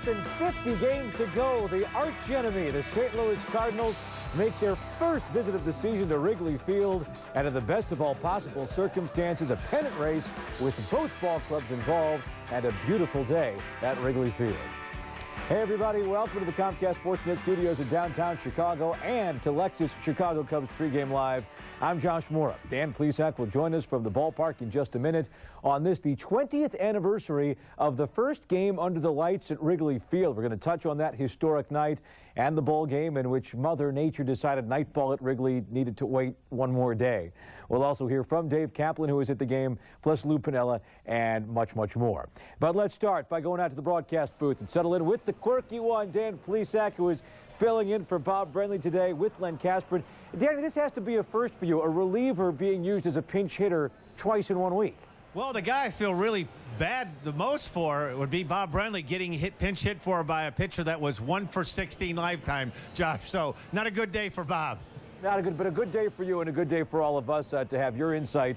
than 50 games to go. The arch enemy, the St. Louis Cardinals, make their first visit of the season to Wrigley Field, and in the best of all possible circumstances, a pennant race with both ball clubs involved, and a beautiful day at Wrigley Field. Hey everybody, welcome to the Comcast Sportsnet studios in downtown Chicago and to Lexus Chicago Cubs pregame live. I'm Josh Mora. Dan Plesac will join us from the ballpark in just a minute on this, the 20th anniversary of the first game under the lights at Wrigley Field. We're going to touch on that historic night and the ball game in which Mother Nature decided nightball at Wrigley needed to wait one more day. We'll also hear from Dave Kaplan, who was at the game, plus Lou Piniella, and much, much more. But let's start by going out to the broadcast booth and settle in with the quirky one, Dan Plesac, who is filling in for Bob Brenly today with Len Kasper. Danny, this has to be a first for you, a reliever being used as a pinch hitter twice in 1 week. Well, the guy I feel really bad the most for would be Bob Brenly getting pinch hit for by a pitcher that was 1 for 16 lifetime, Josh. So not a good day for Bob. Not a good, but a good day for you and a good day for all of us to have your insight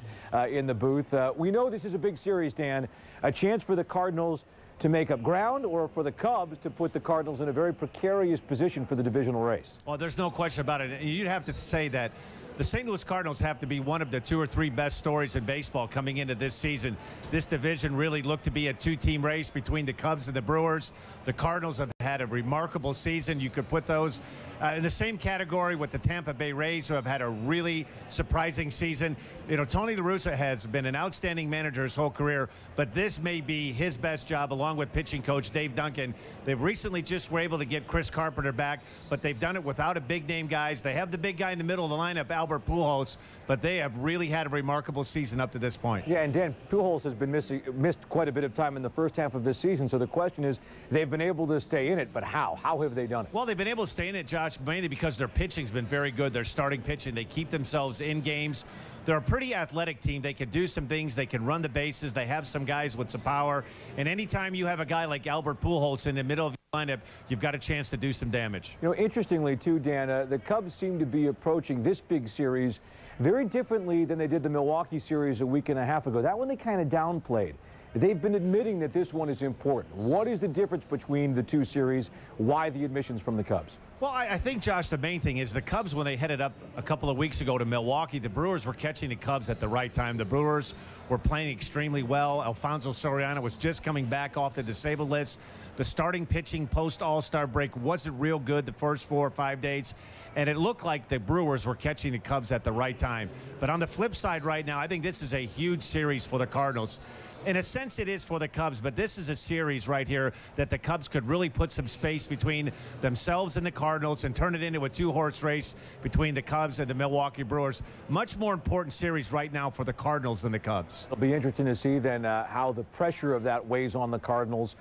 in the booth. We know this is a big series, Dan, a chance for the Cardinals to make up ground or for the Cubs to put the Cardinals in a very precarious position for the divisional race. Well, there's no question about it. You'd have to say that the St. Louis Cardinals have to be one of the 2 or 3 best stories in baseball coming into this season. This division really looked to be a 2-team race between the Cubs and the Brewers. The Cardinals have had a remarkable season. You could put those in the same category with the Tampa Bay Rays, who have had a really surprising season. You know, Tony La Russa has been an outstanding manager his whole career, but this may be his best job along with pitching coach Dave Duncan. They recently just were able to get Chris Carpenter back, but they've done it without a big-name guys. They have the big guy in the middle of the lineup, Albert Pujols, but they have really had a remarkable season up to this point. Yeah, and Dan, Pujols has been missed quite a bit of time in the first half of this season, so the question is, they've been able to stay in it, but how? How have they done it? Well, they've been able to stay in it, Josh, mainly because their pitching's been very good. Their starting pitching, they keep themselves in games. They're a pretty athletic team. They can do some things. They can run the bases. They have some guys with some power. And anytime you have a guy like Albert Pujols in the middle of your lineup, you've got a chance to do some damage. You know, interestingly, too, Dan, the Cubs seem to be approaching this big series very differently than they did the Milwaukee series a week and a half ago. That one they kind of downplayed. They've been admitting that this one is important. What is the difference between the two series? Why the admissions from the Cubs? Well, I think, Josh, the main thing is the Cubs, when they headed up a couple of weeks ago to Milwaukee, the Brewers were catching the Cubs at the right time. The Brewers were playing extremely well. Alfonso Soriano was just coming back off the disabled list. The starting pitching post-All-Star break wasn't real good the first 4 or 5 days, and it looked like the Brewers were catching the Cubs at the right time. But on the flip side right now, I think this is a huge series for the Cardinals. In a sense, it is for the Cubs, but this is a series right here that the Cubs could really put some space between themselves and the Cardinals and turn it into a 2-horse race between the Cubs and the Milwaukee Brewers. Much more important series right now for the Cardinals than the Cubs. It'll be interesting to see then how the pressure of that weighs on the Cardinals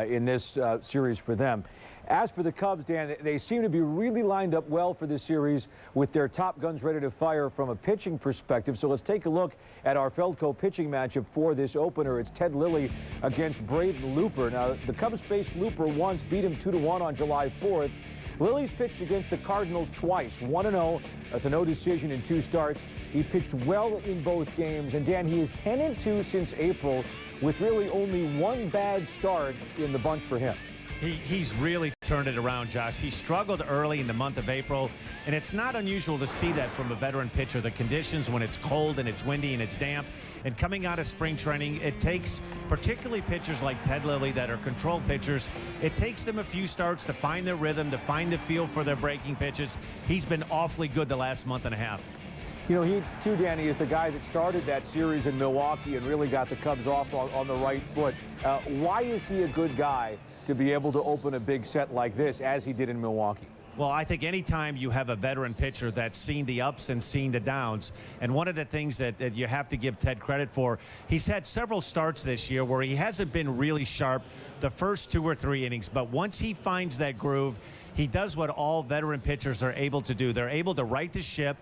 in this series for them. As for the Cubs, Dan, they seem to be really lined up well for this series with their top guns ready to fire from a pitching perspective. So let's take a look at our Feldco pitching matchup for this opener. It's Ted Lilly against Braden Looper. Now, the Cubs faced Looper once, beat him 2-1 on July 4th. Lilly's pitched against the Cardinals twice, 1-0 with a no decision in 2 starts. He pitched well in both games, and Dan, he is 10-2 since April with really only 1 bad start in the bunch for him. He's really turned it around, Josh. He struggled early in the month of April, and it's not unusual to see that from a veteran pitcher. The conditions when it's cold and it's windy and it's damp, and coming out of spring training, it takes particularly pitchers like Ted Lilly that are control pitchers, it takes them a few starts to find their rhythm, to find the feel for their breaking pitches. He's been awfully good the last month and a half. You know, he, too, Danny, is the guy that started that series in Milwaukee and really got the Cubs off on the right foot. Why is he a good guy to be able to open a big set like this, as he did in Milwaukee? Well, I think anytime you have a veteran pitcher that's seen the ups and seen the downs, and one of the things that you have to give Ted credit for, he's had several starts this year where he hasn't been really sharp the first 2 or 3 innings, but once he finds that groove, he does what all veteran pitchers are able to do. They're able to right the ship.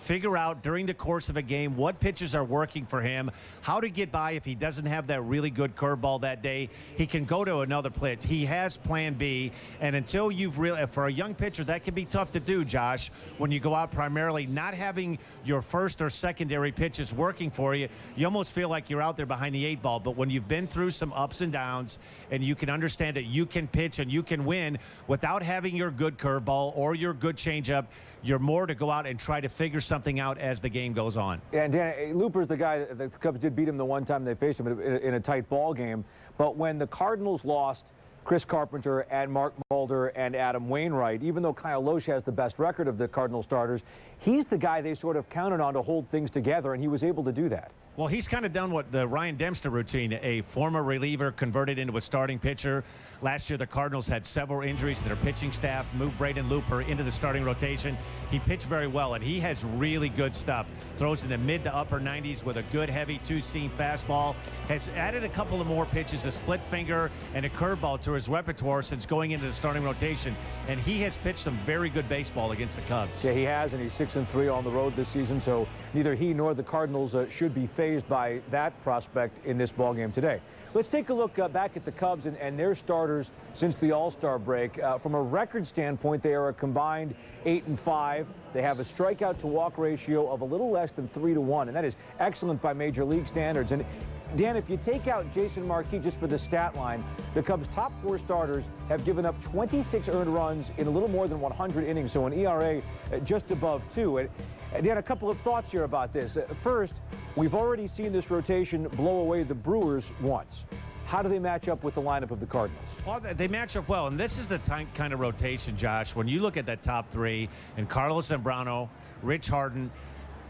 figure out during the course of a game what pitches are working for him, how to get by if he doesn't have that really good curveball that day. He can go to another pitch. He has plan B, and until you've really, for a young pitcher, that can be tough to do, Josh, when you go out primarily not having your first or secondary pitches working for you. You almost feel like you're out there behind the 8 ball, but when you've been through some ups and downs and you can understand that you can pitch and you can win without having your good curveball or your good changeup, you're more to go out and try to figure something out as the game goes on. Yeah, and Dan, Looper's the guy, the Cubs did beat him the one time they faced him in a tight ball game. But when the Cardinals lost Chris Carpenter and Mark Mulder and Adam Wainwright, even though Kyle Loesch has the best record of the Cardinal starters, he's the guy they sort of counted on to hold things together, and he was able to do that. Well, he's kind of done what the Ryan Dempster routine, a former reliever converted into a starting pitcher. Last year, the Cardinals had several injuries to their pitching staff, moved Braden Looper into the starting rotation. He pitched very well, and he has really good stuff. Throws in the mid to upper 90s with a good, heavy two-seam fastball. Has added a couple of more pitches, a split finger and a curveball to his repertoire since going into the starting rotation. And he has pitched some very good baseball against the Cubs. Yeah, he has, and he's 6-3 on the road this season, so neither he nor the Cardinals should be fazed by that prospect in this ballgame today. Let's take a look back at the Cubs and their starters since the All-Star break. From a record standpoint, they are a combined 8-5. They have a strikeout-to-walk ratio of a little less than 3-1, and that is excellent by Major League standards. And Dan, if you take out Jason Marquis just for the stat line, the Cubs' top 4 starters have given up 26 earned runs in a little more than 100 innings, so an ERA just above 2. And Dan, a couple of thoughts here about this. First, we've already seen this rotation blow away the Brewers once. How do they match up with the lineup of the Cardinals? Well, they match up well, and this is the kind of rotation, Josh, when you look at that top 3, and Carlos Zambrano, Rich Harden,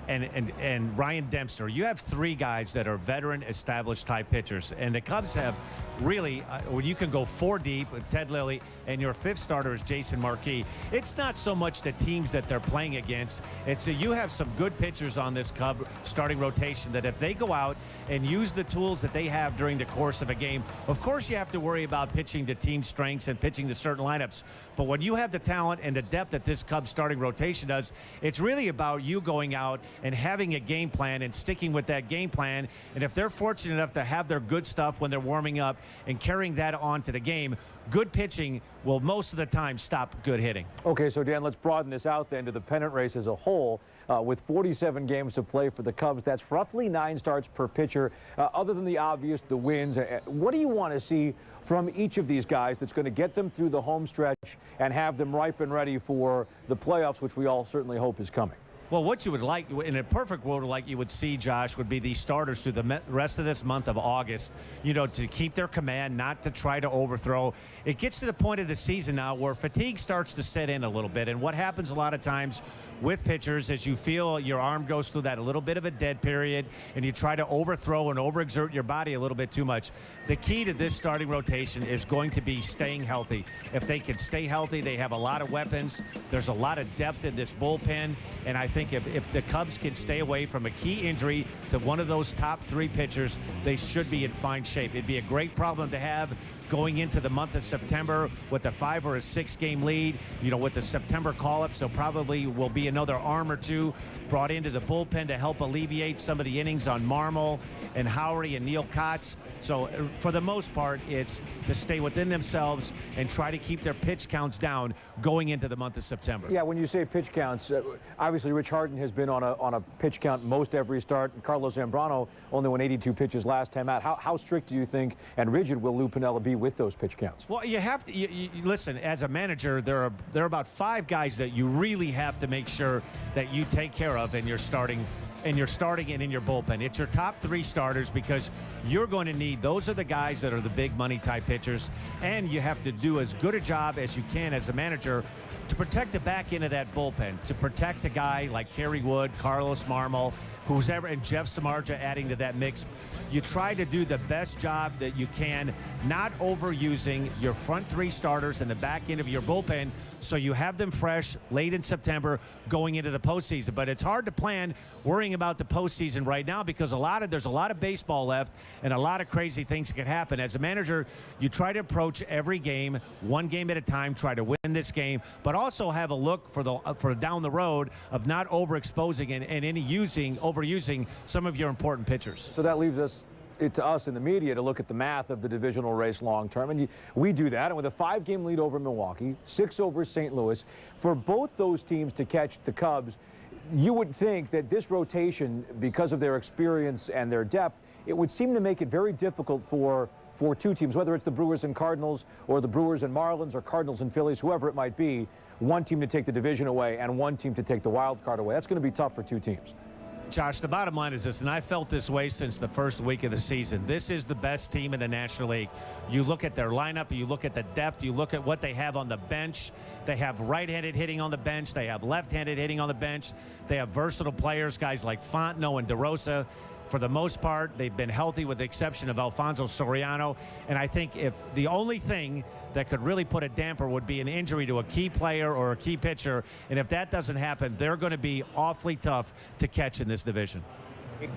and Ryan Dempster, you have 3 guys that are veteran, established type pitchers, and the Cubs have really, when you can go 4 deep with Ted Lilly, and your 5th starter is Jason Marquis. It's not so much the teams that they're playing against. It's you have some good pitchers on this Cub starting rotation that if they go out and use the tools that they have during the course of a game, of course you have to worry about pitching to team strengths and pitching to certain lineups. But when you have the talent and the depth that this Cubs starting rotation does, it's really about you going out and having a game plan and sticking with that game plan. And if they're fortunate enough to have their good stuff when they're warming up and carrying that on to the game, good pitching will most of the time stop good hitting. Okay, so Dan, let's broaden this out then to the pennant race as a whole. With 47 games to play for the Cubs, that's roughly 9 starts per pitcher. Other than the obvious, the wins, what do you want to see from each of these guys that's going to get them through the home stretch and have them ripe and ready for the playoffs, which we all certainly hope is coming? Well, what you would like, in a perfect world, like you would see, Josh, would be these starters through the rest of this month of August, you know, to keep their command, not to try to overthrow. It gets to the point of the season now where fatigue starts to set in a little bit. And what happens a lot of times with pitchers is you feel your arm goes through that a little bit of a dead period, and you try to overthrow and overexert your body a little bit too much. The key to this starting rotation is going to be staying healthy. If they can stay healthy, they have a lot of weapons. There's a lot of depth in this bullpen, and I think if the Cubs can stay away from a key injury to one of those top 3 pitchers, they should be in fine shape. It'd be a great problem to have going into the month of September with a 5 or a 6 game lead, you know, with the September call-up. So probably will be another arm or 2 brought into the bullpen to help alleviate some of the innings on Marmol and Howery and Neil Kotz. So for the most part, it's to stay within themselves and try to keep their pitch counts down going into the month of September. Yeah, when you say pitch counts, obviously Rich Harden has been on a pitch count most every start. Carlos Zambrano only won 82 pitches last time out. How strict do you think and rigid will Lou Piniella be with those pitch counts? Well, you have to you listen, as a manager, there are about 5 guys that you really have to make sure that you take care of in your starting and in your bullpen. It's your top 3 starters, because you're going to need, those are the guys that are the big money type pitchers, and you have to do as good a job as you can as a manager to protect the back end of that bullpen, to protect a guy like Kerry Wood, Carlos Marmol, who's ever, and Jeff Samardzija adding to that mix. You try to do the best job that you can, not overusing your front 3 starters and the back end of your bullpen, so you have them fresh late in September going into the postseason. But it's hard to plan worrying about the postseason right now, because there's a lot of baseball left and a lot of crazy things can happen. As a manager, you try to approach every game 1 game at a time, try to win this game, but but also have a look for down the road of not overexposing and overusing some of your important pitchers. So that leaves it to us in the media to look at the math of the divisional race long term, and we do that. And with a 5-game lead over Milwaukee, 6 over St. Louis, for both those teams to catch the Cubs, you would think that this rotation, because of their experience and their depth, it would seem to make it very difficult for two teams, whether it's the Brewers and Cardinals or the Brewers and Marlins or Cardinals and Phillies, whoever it might be, one team to take the division away and one team to take the wild card away. That's going to be tough for two teams. Josh, the bottom line is this, and I felt this way since the first week of the season. This is the best team in the National League. You look at their lineup, you look at the depth, you look at what they have on the bench. They have right-handed hitting on the bench. They have left-handed hitting on the bench. They have versatile players, guys like Fontenot and DeRosa. For the most part, they've been healthy with the exception of Alfonso Soriano. And I think if the only thing that could really put a damper would be an injury to a key player or a key pitcher. And if that doesn't happen, they're going to be awfully tough to catch in this division.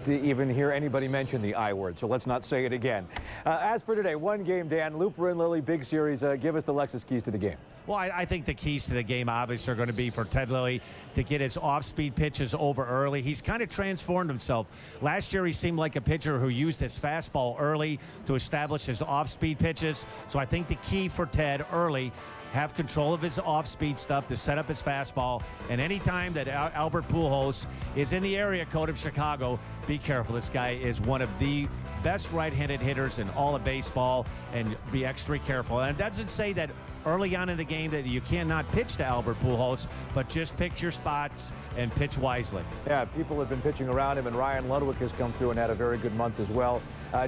To even hear anybody mention the I word, so let's not say it again. As for today, one game, Dan, Looper and Lilly, big series. Give us the Lexus keys to the game. Well, I think the keys to the game obviously are going to be for Ted Lilly to get his off-speed pitches over early. He's kind of transformed himself. Last year, he seemed like a pitcher who used his fastball early to establish his off-speed pitches. So I think the key for Ted early, have control of his off-speed stuff to set up his fastball. And anytime that Albert Pujols is in the area code of Chicago, be careful. This guy is one of the best right-handed hitters in all of baseball, and be extra careful. And it doesn't say that early on in the game that you cannot pitch to Albert Pujols, but just pick your spots and pitch wisely. Yeah, people have been pitching around him, and Ryan Ludwig has come through and had a very good month as well.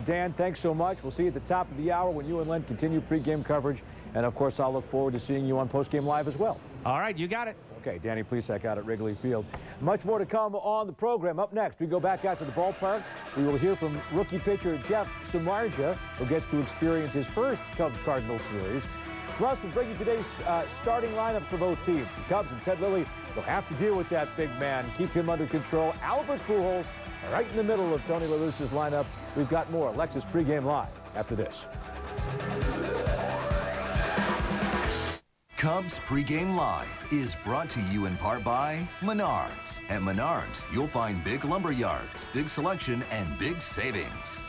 Dan, thanks so much. We'll see you at the top of the hour when you and Len continue pregame coverage. And, of course, I'll look forward to seeing you on Postgame Live as well. All right, you got it. Okay, Danny Plesac out at Wrigley Field. Much more to come on the program. Up next, we go back out to the ballpark. We will hear from rookie pitcher Jeff Samardzija, who gets to experience his first Cubs-Cardinals series. Plus, we'll bring you today's starting lineup for both teams. The Cubs and Ted Lilly will have to deal with that big man, keep him under control. Albert Pujols right in the middle of Tony La Russa's lineup. We've got more Lexus Pregame Live after this. Cubs Pregame Live is brought to you in part by Menards. At Menards, you'll find big lumber yards, big selection, and big savings.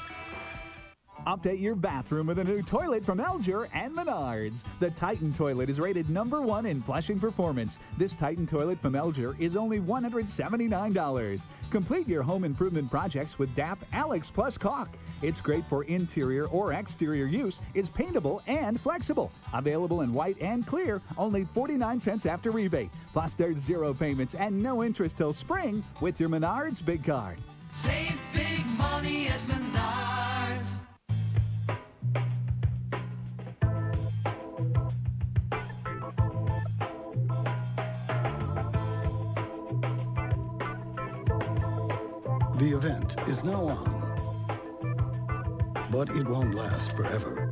Update your bathroom with a new toilet from Alger and Menards. The Titan toilet is rated #1 in flushing performance. This Titan toilet from Alger is only $179. Complete your home improvement projects with DAP Alex Plus Caulk. It's great for interior or exterior use, is paintable and flexible. Available in white and clear, only 49 cents after rebate. Plus there's 0 payments and no interest till spring with your Menards Big Card. Save big money at Menards. The event is now on, but it won't last forever.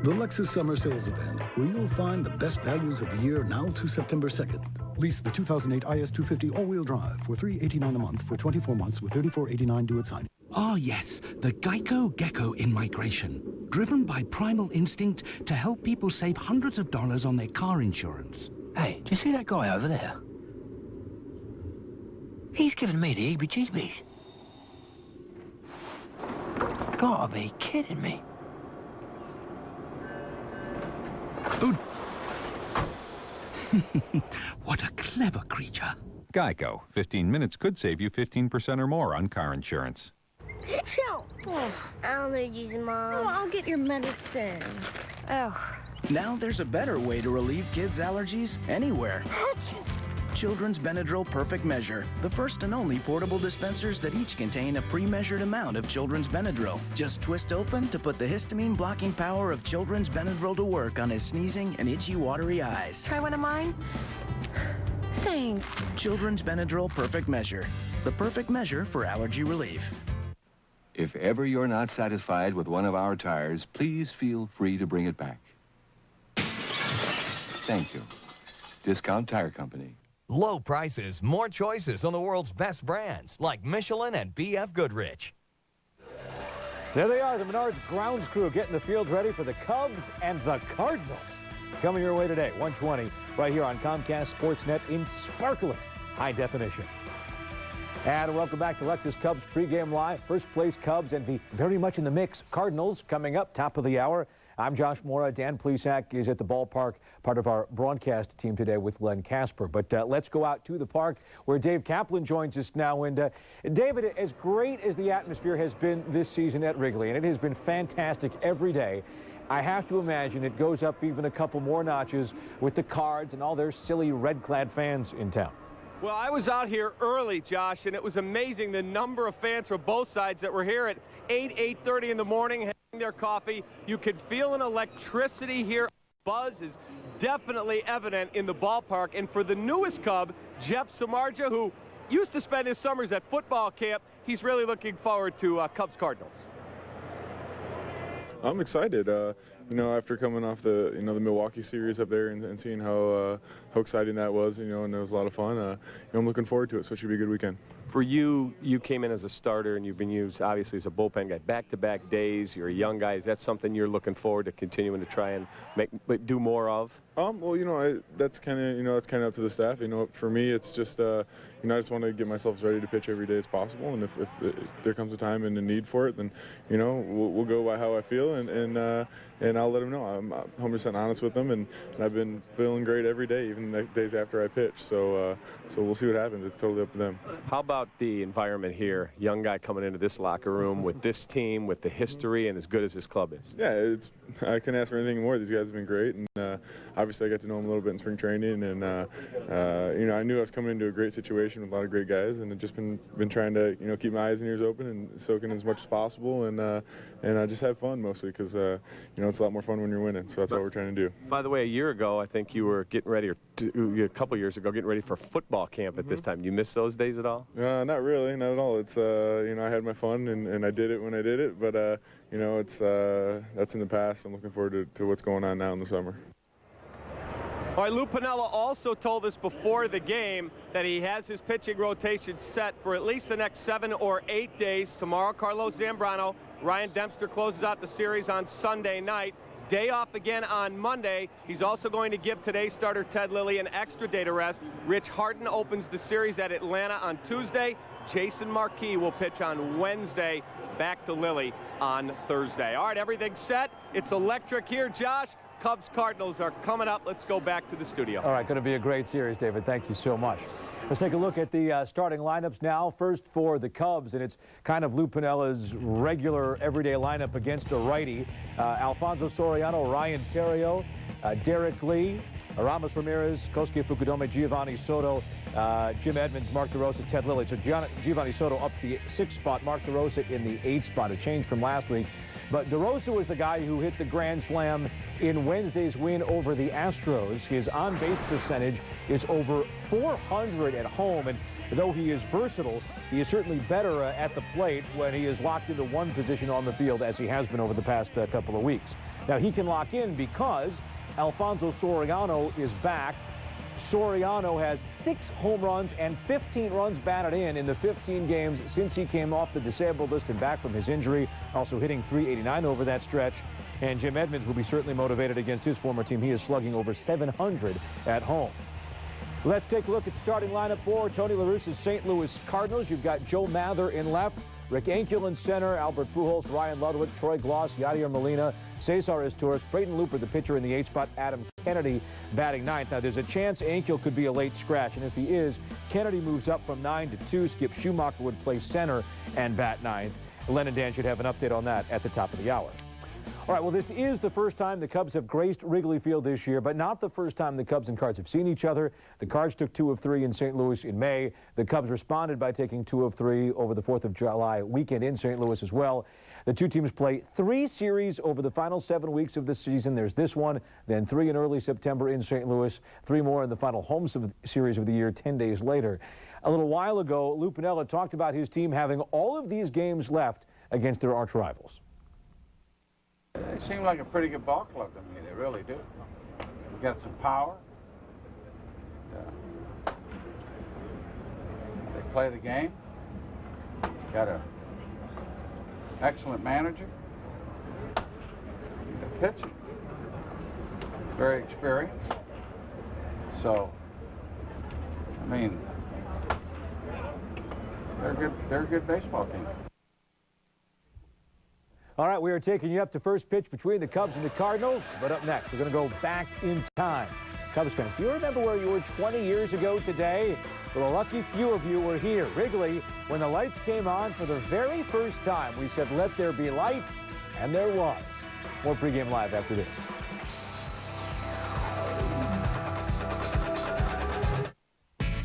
The Lexus Summer Sales Event, where you'll find the best values of the year now to September 2nd. Lease the 2008 IS250 all-wheel drive for $389 a month for 24 months with $34.89 due at signing. Ah, yes, the Geico Gecko in migration. Driven by primal instinct to help people save hundreds of dollars on their car insurance. Hey, do you see that guy over there? He's giving me the heebie-jeebies. Gotta be kidding me. Oh. What a clever creature. Geico. 15 minutes could save you 15% or more on car insurance. Chill. Oh, allergies, Mom. Oh, I'll get your medicine. Oh. Now there's a better way to relieve kids' allergies anywhere. Children's Benadryl Perfect Measure, the first and only portable dispensers that each contain a pre-measured amount of Children's Benadryl. Just twist open to put the histamine-blocking power of Children's Benadryl to work on his sneezing and itchy, watery eyes. Try one of mine? Thanks. Children's Benadryl Perfect Measure, the perfect measure for allergy relief. If ever you're not satisfied with one of our tires, please feel free to bring it back. Thank you. Discount Tire Company. Low prices, more choices on the world's best brands, like Michelin and B.F. Goodrich. There they are, the Menards grounds crew getting the field ready for the Cubs and the Cardinals. coming your way today, 1:20, right here on Comcast Sportsnet in sparkling high definition. And welcome back to Lexus Cubs pregame live. First place Cubs and the very much in the mix Cardinals coming up, top of the hour. I'm Josh Mora. Dan Plesac is at the ballpark, part of our broadcast team today with Len Casper. But let's go out to the park where Dave Kaplan joins us now. And David, as great as the atmosphere has been this season at Wrigley, and it has been fantastic every day, I have to imagine it goes up even a couple more notches with the Cards and all their silly red-clad fans in town. Well, I was out here early, Josh, and it was amazing the number of fans from both sides that were here at 8:30 in the morning having their coffee. You could feel an electricity here. Buzz is definitely evident in the ballpark. And for the newest Cub, Jeff Samardzija, who used to spend his summers at football camp, he's really looking forward to Cubs-Cardinals. I'm excited. After coming off the Milwaukee series up there and seeing how exciting that was, and it was a lot of fun. I'm looking forward to it, so it should be a good weekend. For you, you came in as a starter and you've been used obviously as a bullpen guy. Back-to-back days, you're a young guy. Is that something you're looking forward to continuing to try and do more of? Well, that's kind of up to the staff. For me, it's just I just want to get myself as ready to pitch every day as possible. And if there comes a time and a need for it, then we'll go by how I feel, and I'll let them know. I'm 100% honest with them, and I've been feeling great every day, even the days after I pitch. So we'll see what happens. It's totally up to them. How about the environment here? Young guy coming into this locker room with this team, with the history, and as good as this club is. Yeah, I couldn't ask for anything more. These guys have been great, and obviously I got to know them a little bit in spring training, and I knew I was coming into a great situation with a lot of great guys, and I've just been trying to keep my eyes and ears open and soak in as much as possible, and I just have fun mostly because it's a lot more fun when you're winning. So that's what we're trying to do. By the way, a year ago, I think you were getting ready, or a couple years ago, getting ready for football camp at this time. You miss those days at all? Not really, not at all. It's I had my fun and I did it when I did it, but it's that's in the past. I'm looking forward to what's going on now in the summer. All right, Lou Piniella also told us before the game that he has his pitching rotation set for at least the next 7 or 8 days. Tomorrow, Carlos Zambrano. Ryan Dempster closes out the series on Sunday night. Day off again on Monday. He's also going to give today's starter Ted Lilly an extra day to rest. Rich Harden opens the series at Atlanta on Tuesday. Jason Marquis will pitch on Wednesday. Back to Lilly on Thursday. All right, everything's set. It's electric here, Josh. Cubs-Cardinals are coming up. Let's go back to the studio. All right, going to be a great series, David. Thank you so much. Let's take a look at the starting lineups now. First for the Cubs, and it's kind of Lou Piniella's regular everyday lineup against a righty. Alfonso Soriano, Ryan Theriot, Derek Lee, Ramos Ramirez, Kosuke Fukudome, Giovanni Soto, Jim Edmonds, Mark DeRosa, Ted Lilly. So Giovanni Soto up the 6th spot, Mark DeRosa in the 8th spot, a change from last week. But DeRosa was the guy who hit the grand slam in Wednesday's win over the Astros. His on-base percentage is over 400 at home, and though he is versatile, he is certainly better at the plate when he is locked into one position on the field, as he has been over the past couple of weeks. Now, he can lock in because Alfonso Soriano is back. Soriano has 6 home runs and 15 runs batted in the 15 games since he came off the disabled list and back from his injury, also hitting .389 over that stretch. And Jim Edmonds will be certainly motivated against his former team. He is slugging over .700 at home. Let's take a look at the starting lineup for Tony La Russa's St. Louis Cardinals. You've got Joe Mather in left, Rick Ankiel in center, Albert Pujols, Ryan Ludwig, Troy Gloss, Yadier Molina, Cesar Izturis, Braden Looper, the pitcher in the 8th spot, Adam Kennedy batting 9th. Now, there's a chance Ankiel could be a late scratch, and if he is, Kennedy moves up from 9 to 2. Skip Schumacher would play center and bat 9th. Len and Dan should have an update on that at the top of the hour. All right, well, this is the first time the Cubs have graced Wrigley Field this year, but not the first time the Cubs and Cards have seen each other. The Cards took 2 of 3 in St. Louis in May. The Cubs responded by taking 2 of 3 over the 4th of July weekend in St. Louis as well. The two teams play 3 series over the final 7 weeks of the season. There's this one, then 3 in early September in St. Louis, 3 more in the final home series of the year 10 days later. A little while ago, Lou Piniella talked about his team having all of these games left against their arch rivals. They seem like a pretty good ball club to me. They really do. We've got some power. They play the game. Got an excellent manager. They're pitching. very experienced. So, I mean, they're a good baseball team. All right, we are taking you up to first pitch between the Cubs and the Cardinals. But up next, we're going to go back in time. Cubs fans, do you remember where you were 20 years ago today? Well, a lucky few of you were here. Wrigley, when the lights came on for the very first time, we said, let there be light, and there was. More pregame live after this.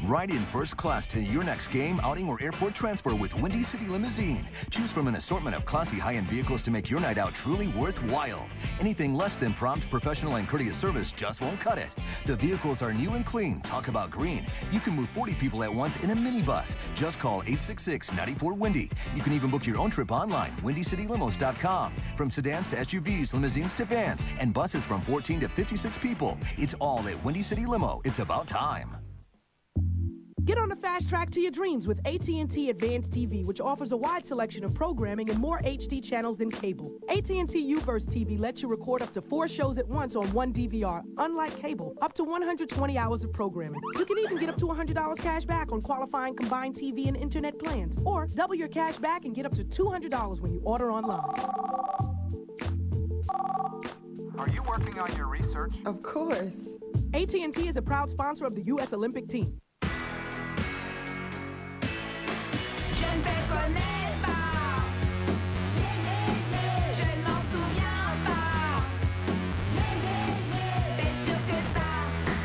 Ride in first class to your next game, outing, or airport transfer with Windy City Limousine. Choose from an assortment of classy high-end vehicles to make your night out truly worthwhile. Anything less than prompt, professional, and courteous service just won't cut it. The vehicles are new and clean. Talk about green. You can move 40 people at once in a minibus. Just call 866-94-WINDY. You can even book your own trip online, WindyCityLimos.com. From sedans to SUVs, limousines to vans, and buses from 14 to 56 people. It's all at Windy City Limo. It's about time. Get on the fast track to your dreams with AT&T Advanced TV, which offers a wide selection of programming and more HD channels than cable. AT&T U-verse TV lets you record up to 4 shows at once on one DVR, unlike cable, up to 120 hours of programming. You can even get up to $100 cash back on qualifying combined TV and internet plans, or double your cash back and get up to $200 when you order online. Are you working on your research? Of course. AT&T is a proud sponsor of the U.S. Olympic team. Je ne te connais pas, je ne m'en souviens pas, t'es sûr que ça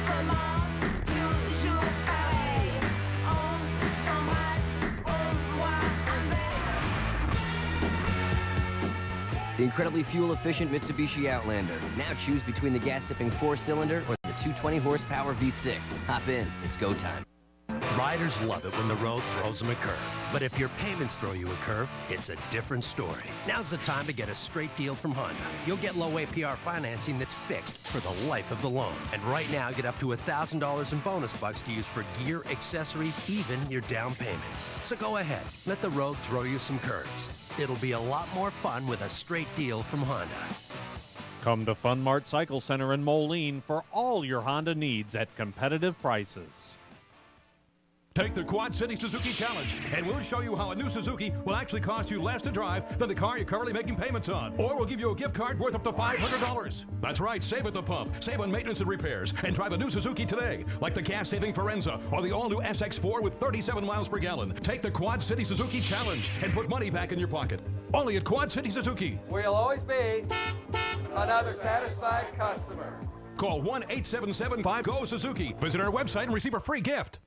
commence toujours pareil, on s'embrasse, on boit un verre. The incredibly fuel-efficient Mitsubishi Outlander. Now choose between the gas-sipping 4-cylinder or the 220 horsepower V6. Hop in, it's go time. Riders love it when the road throws them a curve. But if your payments throw you a curve, it's a different story. Now's the time to get a straight deal from Honda. You'll get low APR financing that's fixed for the life of the loan. And right now, get up to $1,000 in bonus bucks to use for gear, accessories, even your down payment. So go ahead, let the road throw you some curves. It'll be a lot more fun with a straight deal from Honda. Come to Fun Mart Cycle Center in Moline for all your Honda needs at competitive prices. Take the Quad City Suzuki Challenge, and we'll show you how a new Suzuki will actually cost you less to drive than the car you're currently making payments on. Or we'll give you a gift card worth up to $500. That's right, save at the pump, save on maintenance and repairs, and drive a new Suzuki today, like the gas-saving Forenza or the all-new SX4 with 37 miles per gallon. Take the Quad City Suzuki Challenge and put money back in your pocket. Only at Quad City Suzuki. We'll always be another satisfied customer. Call 1-877-5GO-SUZUKI. Visit our website and receive a free gift.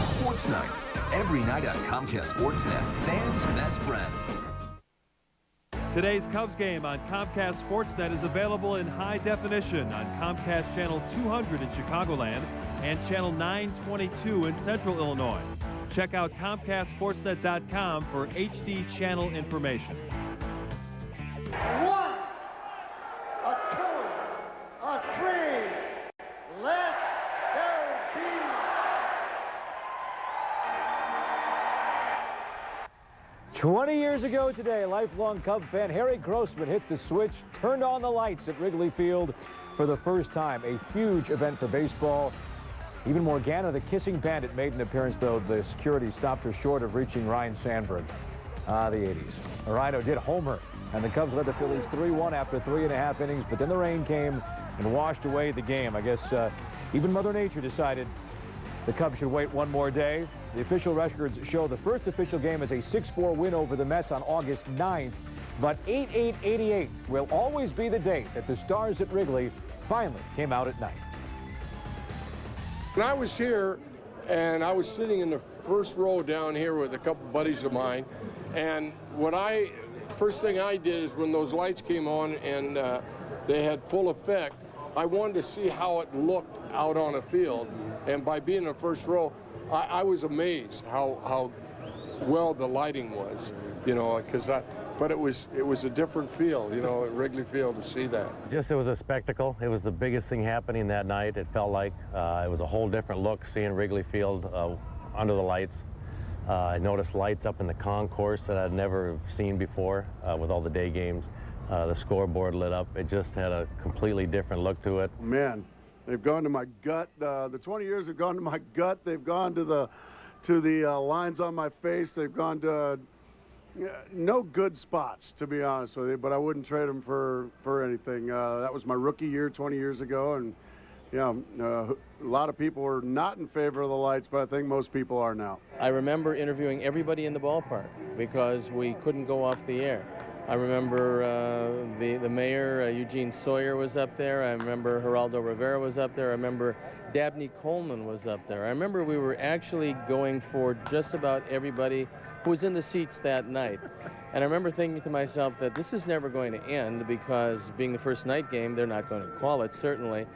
Sports Night. Every night on Comcast Sportsnet. Fans' best friend. Today's Cubs game on Comcast Sportsnet is available in high definition on Comcast Channel 200 in Chicagoland and Channel 922 in Central Illinois. Check out ComcastSportsnet.com for HD channel information. 1, a 2, a 3, let there be. "20 years ago today, lifelong Cub fan Harry Grossman hit the switch, turned on the lights at Wrigley Field for the first time. A huge event for baseball. Even Morgana, the kissing bandit, made an appearance, though the security stopped her short of reaching Ryne Sandberg. The 80s. Rhino did homer, and the Cubs led the Phillies 3-1 after 3.5 innings, but then the rain came and washed away the game. I guess even Mother Nature decided the Cubs should wait one more day. The official records show the first official game is a 6-4 win over the Mets on August 9th, but 8-8-88 will always be the date that the Stars at Wrigley finally came out at night. When I was here, and I was sitting in the first row down here with a couple buddies of mine, and first thing I did is when those lights came on and they had full effect, I wanted to see how it looked out on a field, and by being in the first row, I was amazed how well the lighting was, you know, but it was a different feel, you know, at Wrigley Field to see that. It was a spectacle. It was the biggest thing happening that night. It felt like it was a whole different look seeing Wrigley Field under the lights. I noticed lights up in the concourse that I'd never seen before with all the day games. the scoreboard lit up. It just had a completely different look to it. Man, they've gone to my gut. The 20 years have gone to my gut. They've gone to the lines on my face. They've gone to no good spots, to be honest with you, but I wouldn't trade them for anything. That was my rookie year 20 years ago, and a lot of people were not in favor of the lights, but I think most people are now. I remember interviewing everybody in the ballpark because we couldn't go off the air. I remember the mayor, Eugene Sawyer, was up there. I remember Geraldo Rivera was up there. I remember Dabney Coleman was up there. I remember we were actually going for just about everybody who was in the seats that night. And I remember thinking to myself that this is never going to end because being the first night game, they're not going to call it, certainly.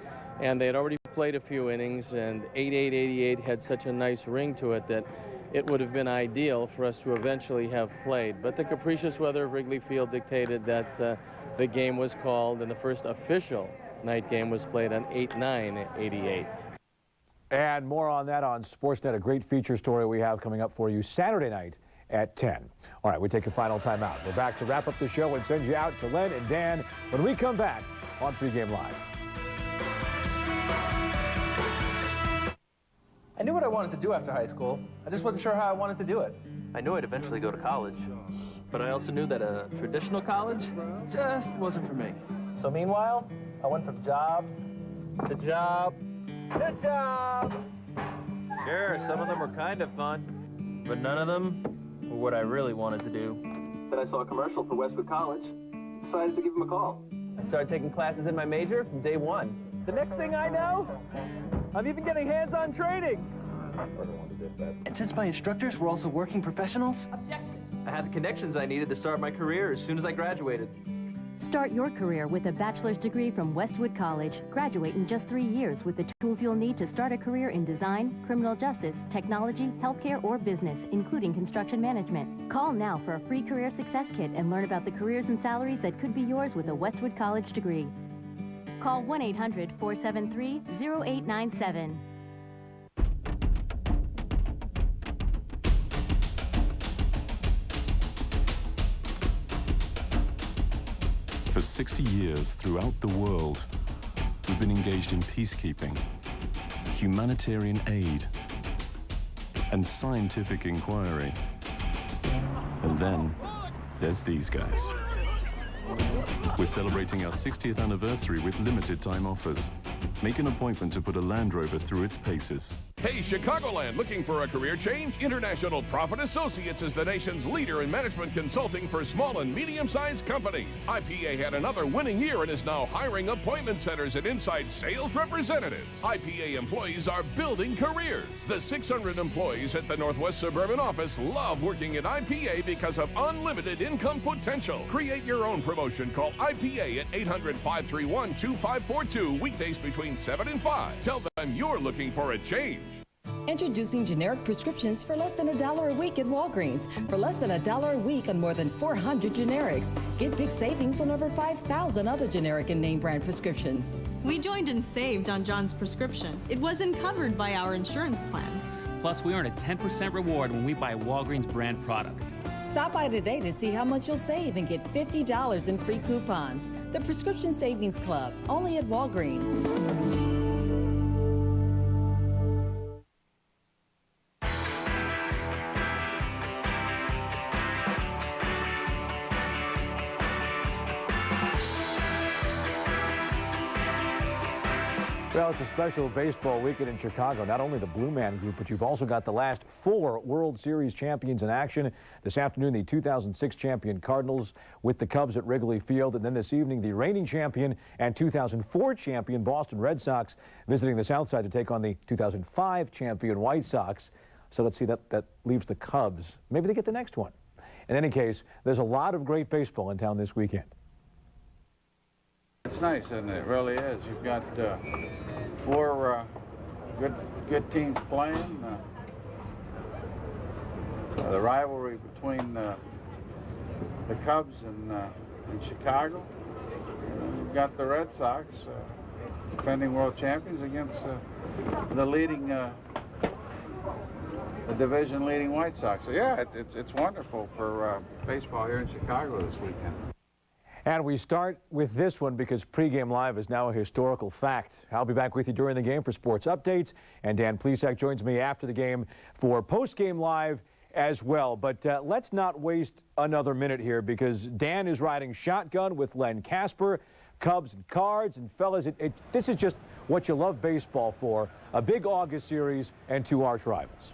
And they had already played a few innings, and 88-88 had such a nice ring to it that it would have been ideal for us to eventually have played. But the capricious weather of Wrigley Field dictated that the game was called, and the first official night game was played on 8-9-88. And more on that on Sportsnet, a great feature story we have coming up for you Saturday night at 10. All right, we take a final timeout. We're back to wrap up the show and send you out to Len and Dan when we come back on Pregame Live. I knew what I wanted to do after high school. I just wasn't sure how I wanted to do it. I knew I'd eventually go to college, but I also knew that a traditional college just wasn't for me. So meanwhile, I went from job to job to job. Sure, some of them were kind of fun, but none of them were what I really wanted to do. Then I saw a commercial for Westwood College, decided to give them a call. I started taking classes in my major from day one. The next thing I know, I'm even getting hands-on training. And since my instructors were also working professionals, I had the connections I needed to start my career as soon as I graduated. Start your career with a bachelor's degree from Westwood College. Graduate in just 3 years with the tools you'll need to start a career in design, criminal justice, technology, healthcare, or business, including construction management. Call now for a free career success kit and learn about the careers and salaries that could be yours with a Westwood College degree. Call 1-800-473-0897. For 60 years throughout the world, we've been engaged in peacekeeping, humanitarian aid, and scientific inquiry. And then there's these guys. We're celebrating our 60th anniversary with limited time offers. Make an appointment to put a Land Rover through its paces. Hey, Chicagoland, looking for a career change? International Profit Associates is the nation's leader in management consulting for small and medium-sized companies. IPA had another winning year and is now hiring appointment setters and inside sales representatives. IPA employees are building careers. The 600 employees at the Northwest Suburban office love working at IPA because of unlimited income potential. Create your own promotion. Call IPA at 800-531-2542, weekdays between 7 and 5. Tell them you're looking for a change. Introducing generic prescriptions for less than $1 a week at Walgreens. For less than $1 a week on more than 400 generics. Get big savings on over 5,000 other generic and name brand prescriptions. We joined and saved on John's prescription. It wasn't covered by our insurance plan. Plus, we earn a 10% reward when we buy Walgreens brand products. Stop by today to see how much you'll save and get $50 in free coupons. The Prescription Savings Club, only at Walgreens. Well, it's a special baseball weekend in Chicago. Not only the Blue Man Group, but you've also got the last 4 World Series champions in action. This afternoon, the 2006 champion Cardinals with the Cubs at Wrigley Field. And then this evening, the reigning champion and 2004 champion Boston Red Sox visiting the South Side to take on the 2005 champion White Sox. So let's see, that leaves the Cubs. Maybe they get the next one. In any case, there's a lot of great baseball in town this weekend. It's nice, isn't it? It really is. You've got 4 good teams playing. The rivalry between the Cubs and Chicago. You've got the Red Sox, defending world champions, against the leading, the division-leading White Sox. So yeah, it's wonderful for baseball here in Chicago this weekend. And we start with this one because Pregame Live is now a historical fact. I'll be back with you during the game for sports updates, and Dan Plesac joins me after the game for Postgame Live as well. But let's not waste another minute here because Dan is riding shotgun with Len Casper, Cubs and Cards, and fellas, this is just what you love baseball for, a big August series and two arch rivals.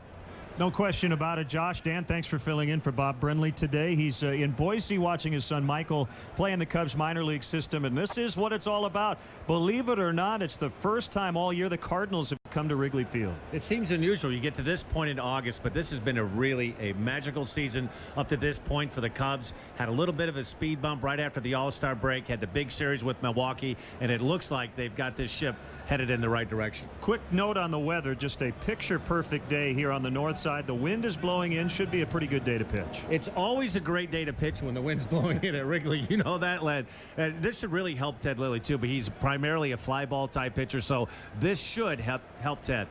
No question about it, Josh. Dan, thanks for filling in for Bob Brenly today. He's in Boise watching his son Michael play in the Cubs minor league system, and this is what it's all about. Believe it or not, it's the first time all year the Cardinals have come to Wrigley Field. It seems unusual. You get to this point in August, but this has been a magical season up to this point for the Cubs. Had a little bit of a speed bump right after the All-Star break, had the big series with Milwaukee, and it looks like they've got this ship headed in the right direction. Quick note on the weather, just a picture-perfect day here on the north side. The wind is blowing in, should be a pretty good day to pitch. It's always a gret day to pitch when the wind's blowing in at Wrigley. You know that, Len. This should really help Ted Lilly, too, but he's primarily a fly ball type pitcher, so this should help Ted.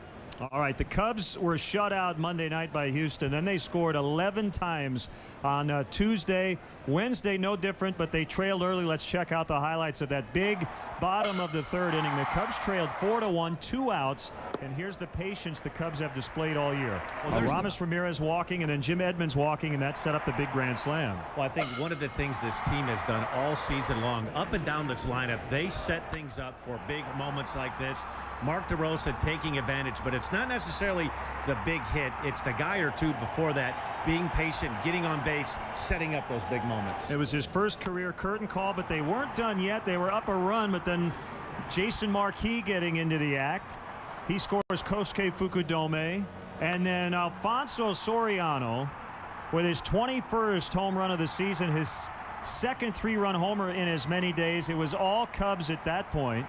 All right, the Cubs were shut out Monday night by Houston. Then they scored 11 times on Tuesday. Wednesday, no different, but they trailed early. Let's check out the highlights of that big bottom of the third inning. The Cubs trailed 4-1, 2 outs, and here's the patience the Cubs have displayed all year. Ramos Ramirez walking, and then Jim Edmonds walking, and that set up the big grand slam. Well, I think one of the things this team has done all season long, up and down this lineup, they set things up for big moments like this. Mark DeRosa taking advantage, but it's not necessarily the big hit. It's the guy or two before that, being patient, getting on base, setting up those big moments. It was his first career curtain call, but they weren't done yet. They were up a run, but then Jason Marquis getting into the act. He scores Kosuke Fukudome, and then Alfonso Soriano with his 21st home run of the season, his second 3-run homer in as many days. It was all Cubs at that point.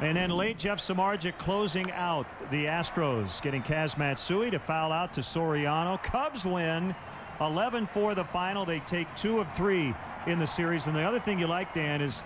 And then late Jeff Samardzich closing out the Astros, getting Kaz Matsui to foul out to Soriano. Cubs win 11-4 the final. They take 2 of 3 in the series. And the other thing you like, Dan, is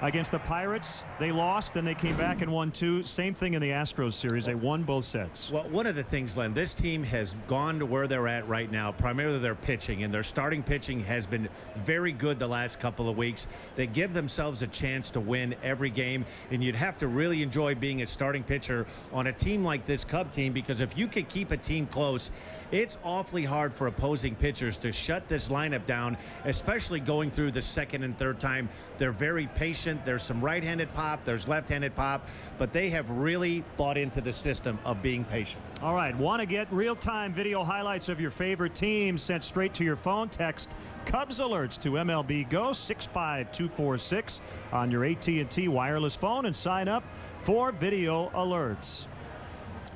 against the Pirates, they lost, then they came back and won 2. Same thing in the Astros series. They won both sets. Well, one of the things, Len, this team has gone to where they're at right now, primarily their pitching, and their starting pitching has been very good the last couple of weeks. They give themselves a chance to win every game, and you'd have to really enjoy being a starting pitcher on a team like this Cub team, because if you could keep a team close, it's awfully hard for opposing pitchers to shut this lineup down, especially going through the second and third time. They're very patient. There's some right-handed pop, there's left-handed pop, but they have really bought into the system of being patient. All right, want to get real-time video highlights of your favorite teams sent straight to your phone? Text Cubs Alerts to MLB Go 65246 on your AT&T wireless phone and sign up for video alerts.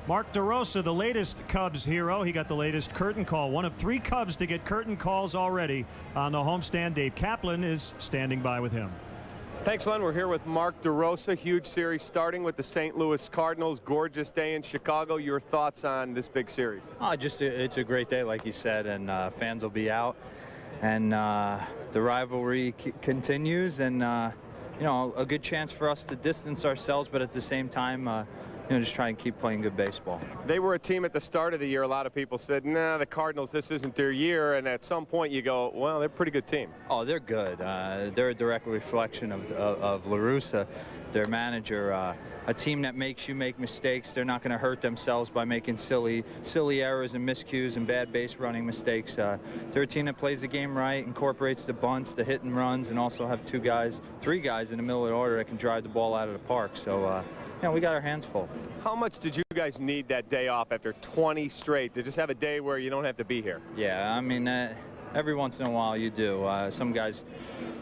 Mark DeRosa, the latest Cubs hero. He got the latest curtain call. One of 3 Cubs to get curtain calls already on the homestand. Dave Kaplan is standing by with him. Thanks, Len. We're here with Mark DeRosa. Huge series starting with the St. Louis Cardinals. Gorgeous day in Chicago. Your thoughts on this big series? It's a great day, like you said, and fans will be out. And the rivalry continues, and, a good chance for us to distance ourselves, but at the same time, just try and keep playing good baseball. They were a team at the start of the year. A lot of people said, nah, the Cardinals, this isn't their year. And at some point you go, well, they're a pretty good team. Oh, they're good. They're a direct reflection of La Russa, their manager. A team that makes you make mistakes. They're not going to hurt themselves by making silly errors and miscues and bad base running mistakes. They're a team that plays the game right, incorporates the bunts, the hit and runs, and also have 3 guys in the middle of the order that can drive the ball out of the park. So, we got our hands full. How much did you guys need that day off after 20 straight to just have a day where you don't have to be here? Yeah, I mean, every once in a while you do. Some guys,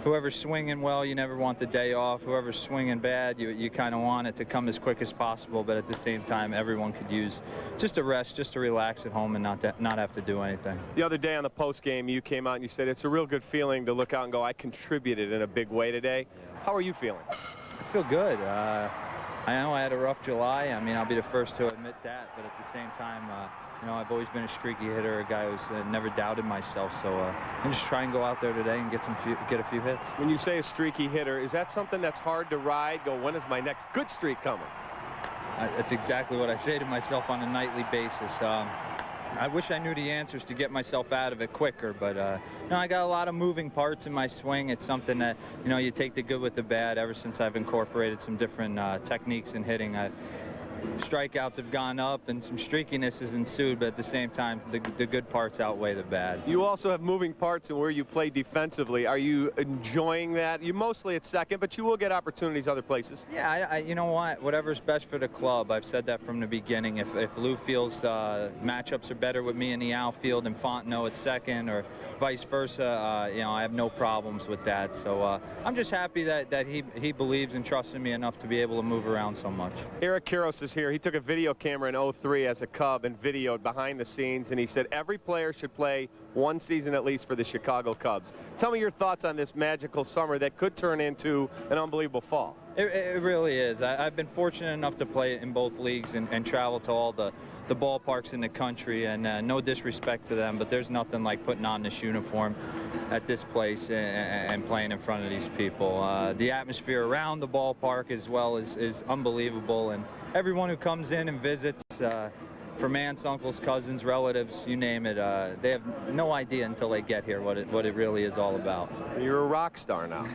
whoever's swinging well, you never want the day off. Whoever's swinging bad, you kind of want it to come as quick as possible. But at the same time, everyone could use just a rest, just to relax at home and not have to do anything. The other day on the post game, you came out and you said it's a real good feeling to look out and go, I contributed in a big way today. How are you feeling? I feel good. I know I had a rough July. I mean, I'll be the first to admit that. But at the same time, I've always been a streaky hitter, a guy who's never doubted myself. So I'm just trying to go out there today and get a few hits. When you say a streaky hitter, is that something that's hard to ride? Go, when is my next good streak coming? That's exactly what I say to myself on a nightly basis. I wish I knew the answers to get myself out of it quicker, but I got a lot of moving parts in my swing. It's something that, you take the good with the bad. Ever since I've incorporated some different techniques in hitting, strikeouts have gone up and some streakiness has ensued, but at the same time, the good parts outweigh the bad. You also have moving parts in where you play defensively. Are you enjoying that? You mostly at second, but you will get opportunities other places. Yeah, you know what? Whatever's best for the club. I've said that from the beginning. If Lou feels matchups are better with me in the outfield and Fontenot at second, or vice versa, I have no problems with that. So I'm just happy that he believes and trusts in me enough to be able to move around so much. Eric Karros is here. He took a video camera in '03 as a Cub and videoed behind the scenes, and he said every player should play one season at least for the Chicago Cubs. Tell me your thoughts on this magical summer that could turn into an unbelievable fall. It really is. I've been fortunate enough to play in both leagues and travel to all the ballparks in the country, and no disrespect to them, but there's nothing like putting on this uniform at this place and playing in front of these people. The atmosphere around the ballpark as well is unbelievable, and everyone who comes in and visits, from aunts, uncles, cousins, relatives, you name it, they have no idea until they get here what it really is all about. You're a rock star now.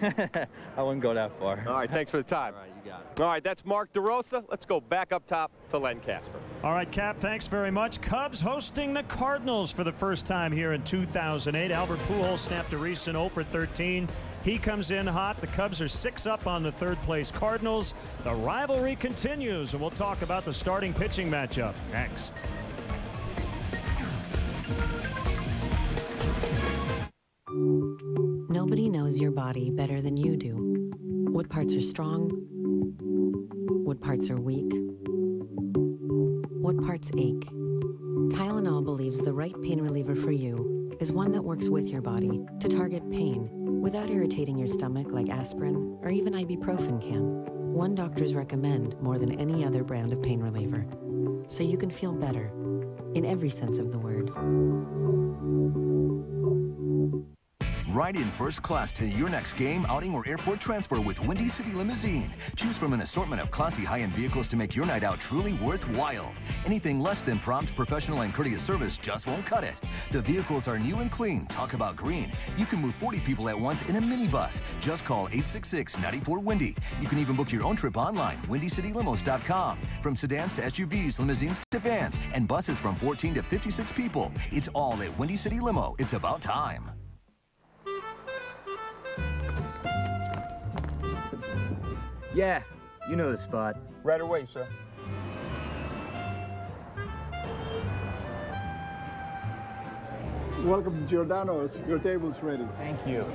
I wouldn't go that far. All right, thanks for the time. All right, you got it. All right, that's Mark DeRosa. Let's go back up top to Len Kasper. All right, Cap, thanks very much. Cubs hosting the Cardinals for the first time here in 2008. Albert Pujols snapped a recent 0 for 13. He comes in hot. The Cubs are 6 up on the third-place Cardinals. The rivalry continues, and we'll talk about the starting pitching matchup next. Nobody knows your body better than you do. What parts are strong? What parts are weak? What parts ache? Tylenol believes the right pain reliever for you is one that works with your body to target pain without irritating your stomach like aspirin or even ibuprofen can. One doctors recommend more than any other brand of pain reliever, so you can feel better in every sense of the word. Ride in first class to your next game, outing, or airport transfer with Windy City Limousine. Choose from an assortment of classy high-end vehicles to make your night out truly worthwhile. Anything less than prompt, professional, and courteous service just won't cut it. The vehicles are new and clean. Talk about green. You can move 40 people at once in a minibus. Just call 866-94-WINDY. You can even book your own trip online, WindyCityLimos.com. From sedans to SUVs, limousines to vans, and buses from 14 to 56 people. It's all at Windy City Limo. It's about time. Yeah, you know the spot. Right away, sir. Welcome to Giordano's. Your table's ready. Thank you.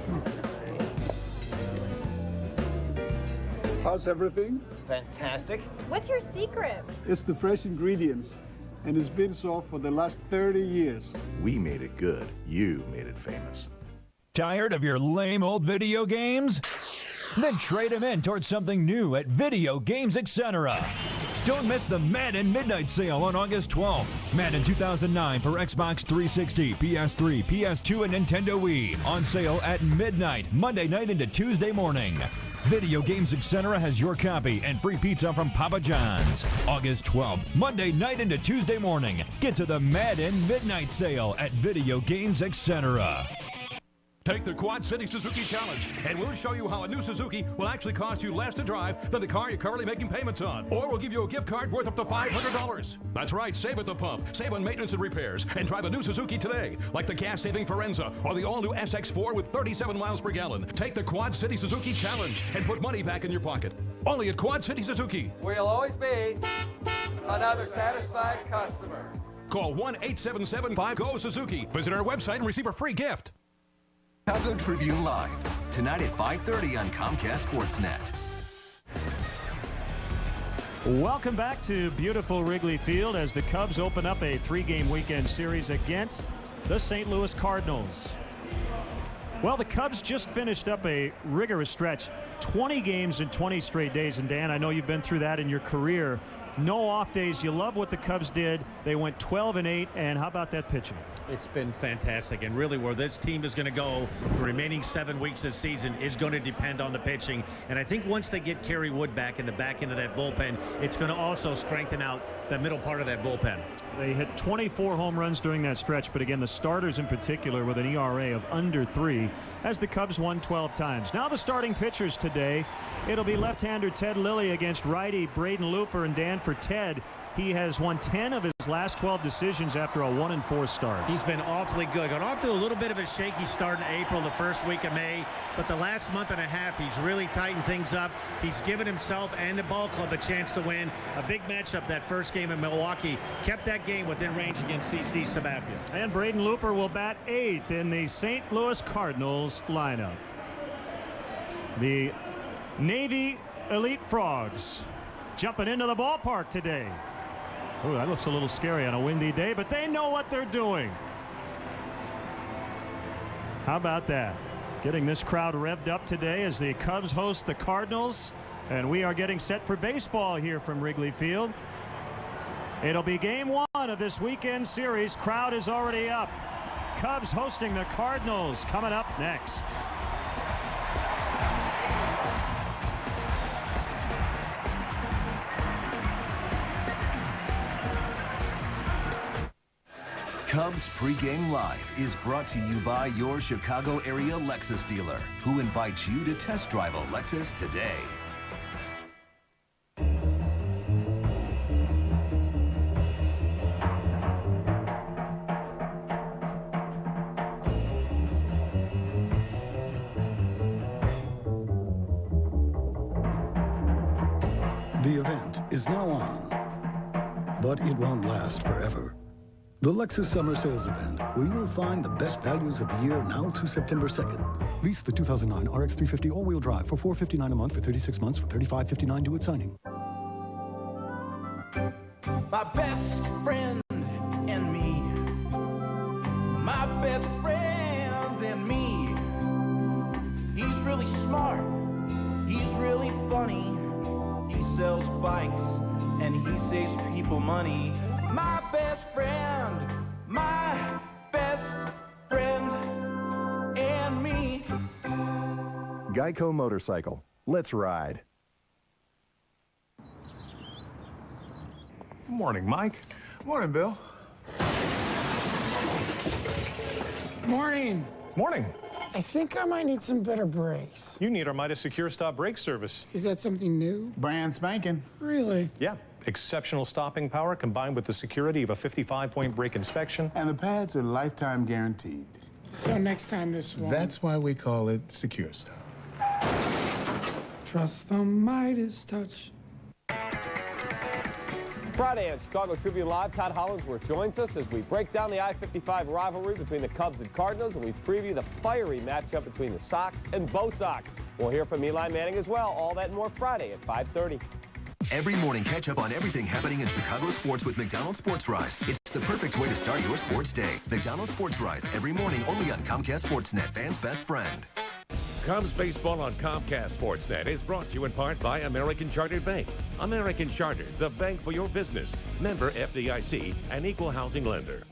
How's everything? Fantastic. What's your secret? It's the fresh ingredients, and it's been so for the last 30 years. We made it good. You made it famous. Tired of your lame old video games? Then trade them in towards something new at Video Games Etc. Don't miss the Madden Midnight Sale on August 12th. Madden 2009 for Xbox 360, PS3, PS2, and Nintendo Wii. On sale at midnight, Monday night into Tuesday morning. Video Games Etc. has your copy and free pizza from Papa John's. August 12th, Monday night into Tuesday morning. Get to the Madden Midnight Sale at Video Games Etc. Take the Quad City Suzuki Challenge, and we'll show you how a new Suzuki will actually cost you less to drive than the car you're currently making payments on. Or we'll give you a gift card worth up to $500. That's right, save at the pump, save on maintenance and repairs, and drive a new Suzuki today, like the gas-saving Forenza or the all-new SX4 with 37 miles per gallon. Take the Quad City Suzuki Challenge and put money back in your pocket. Only at Quad City Suzuki. We'll always be another satisfied customer. Call 1-877-5GO-SUZUKI. Visit our website and receive a free gift. Chicago Tribune Live, tonight at 5:30 on Comcast Sportsnet. Welcome back to beautiful Wrigley Field as the Cubs open up a 3-game weekend series against the St. Louis Cardinals. Well, the Cubs just finished up a rigorous stretch 20 games in 20 straight days. And Dan, I know you've been through that in your career. No off days. You love what the Cubs did. They went 12-8. And how about that pitching? It's been fantastic, and really where this team is going to go the remaining 7 weeks this season is going to depend on the pitching. And I think once they get Kerry Wood back in the back end of that bullpen, it's going to also strengthen out the middle part of that bullpen. They hit 24 home runs during that stretch, but again, the starters in particular with an ERA of under 3 as the Cubs won 12 times. Now the starting pitchers today, it'll be left-hander Ted Lilly against righty Braden Looper. And Dan, for Ted, he has won 10 of his last 12 decisions after a 1-4 start. He's been awfully good. Got off to a little bit of a shaky start in April, the first week of May, but the last month and a half, he's really tightened things up. He's given himself and the ball club a chance to win. A big matchup that first game in Milwaukee. Kept that game within range against CC Sabathia. And Braden Looper will bat 8th in the St. Louis Cardinals lineup. The Navy Elite Frogs jumping into the ballpark today. Oh, that looks a little scary on a windy day, but they know what they're doing. How about that? Getting this crowd revved up today as the Cubs host the Cardinals, and we are getting set for baseball here from Wrigley Field. It'll be game 1 of this weekend series. Crowd is already up. Cubs hosting the Cardinals coming up next. Cubs Pregame Live is brought to you by your Chicago area Lexus dealer, who invites you to test drive a Lexus today. The event is now on, but it won't last forever. The Lexus Summer Sales Event, where you'll find the best values of the year now through September 2nd. Lease the 2009 RX 350 all-wheel drive for $459 a month for 36 months for $35.59 due at signing. My best friend and me. My best friend and me. He's really smart. He's really funny. He sells bikes and he saves people money. My best friend, my best friend, and me. Geico Motorcycle. Let's ride. Morning, Mike. Morning, Bill. Morning. Morning. I think I might need some better brakes. You need our Midas Secure Stop brake service. Is that something new? Brand spanking. Really? Yeah. Exceptional stopping power combined with the security of a 55-point brake inspection. And the pads are lifetime guaranteed. So next time this one... That's why we call it Secure Stop. Trust the Midas touch. Friday on Chicago Tribune Live, Todd Hollingsworth joins us as we break down the I-55 rivalry between the Cubs and Cardinals, and we preview the fiery matchup between the Sox and Bo Sox. We'll hear from Eli Manning as well. All that and more Friday at 5:30. Every morning, catch up on everything happening in Chicago sports with McDonald's Sports Rise. It's the perfect way to start your sports day. McDonald's Sports Rise, every morning only on Comcast Sportsnet, fans' best friend. Cubs baseball on Comcast Sportsnet is brought to you in part by American Chartered Bank. American Chartered, the bank for your business. Member FDIC, an equal housing lender.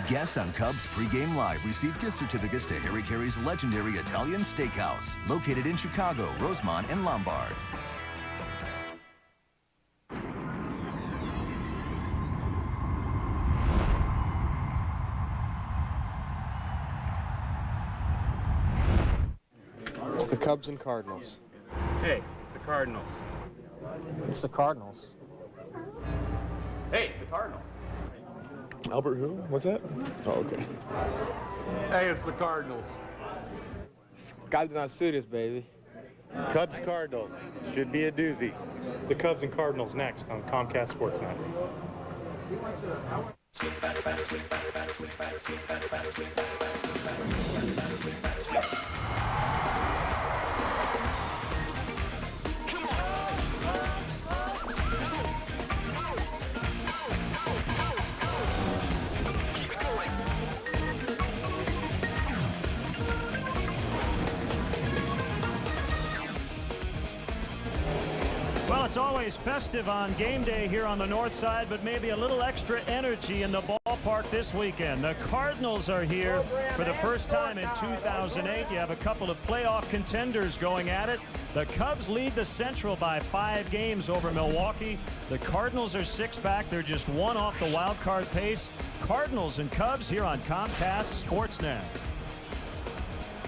Guests on Cubs Pregame Live receive gift certificates to Harry Carey's legendary Italian Steakhouse, located in Chicago, Rosemont, and Lombard. It's the Cubs and Cardinals. Hey, it's the Cardinals. It's the Cardinals. Hey, it's the Cardinals. Albert who? What's that? Oh, okay. Hey, it's the Cardinals. Cardinals serious, baby. Cubs Cardinals. Should be a doozy. The Cubs and Cardinals next on Comcast Sportsnet. Well, it's always festive on game day here on the north side, but maybe a little extra energy in the ballpark this weekend. The Cardinals are here for the first time in 2008. You have a couple of playoff contenders going at it. The Cubs lead the Central by 5 games over Milwaukee. The Cardinals are 6 back. They're just 1 off the wild card pace. Cardinals and Cubs here on Comcast Sportsnet.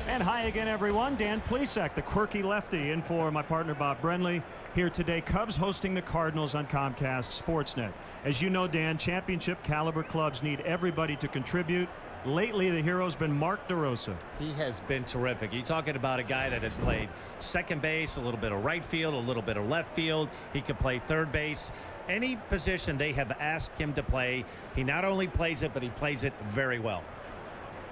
And hi again, everyone. Dan Plesac, the quirky lefty, in for my partner Bob Brenly here today. Cubs hosting the Cardinals on Comcast Sportsnet. As you know, Dan, championship caliber clubs need everybody to contribute. Lately, the hero's been Mark DeRosa. He has been terrific. You're talking about a guy that has played second base, a little bit of right field, a little bit of left field. He can play third base. Any position they have asked him to play, he not only plays it, but he plays it very well.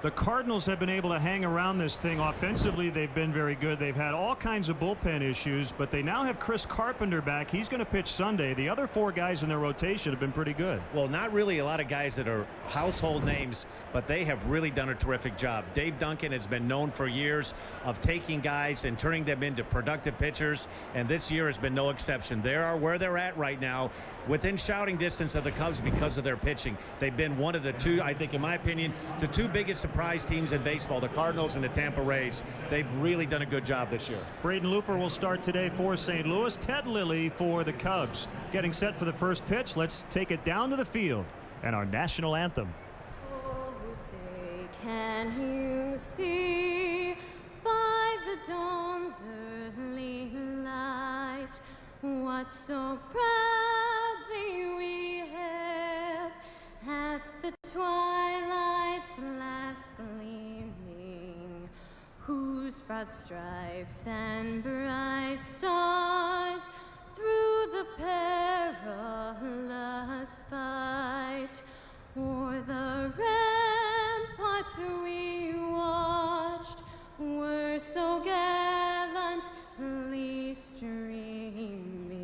The Cardinals have been able to hang around this thing. Offensively, they've been very good. They've had all kinds of bullpen issues, but they now have Chris Carpenter back. He's going to pitch Sunday. The other 4 guys in their rotation have been pretty good. Well, not really a lot of guys that are household names, but they have really done a terrific job. Dave Duncan has been known for years of taking guys and turning them into productive pitchers, and this year has been no exception. They are where they're at right now, within shouting distance of the Cubs because of their pitching. They've been one of the 2, I think, in my opinion, the 2 biggest surprise teams in baseball, the Cardinals and the Tampa Rays. They've really done a good job this year. Braden Looper will start today for St. Louis. Ted Lilly for the Cubs. Getting set for the first pitch. Let's take it down to the field and our national anthem. Oh, say, can you see by the dawn's early light what so proudly we hailed at the twilight's last gleaming, whose broad stripes and bright stars through the perilous fight o'er the ramparts we watched were so gallantly streaming,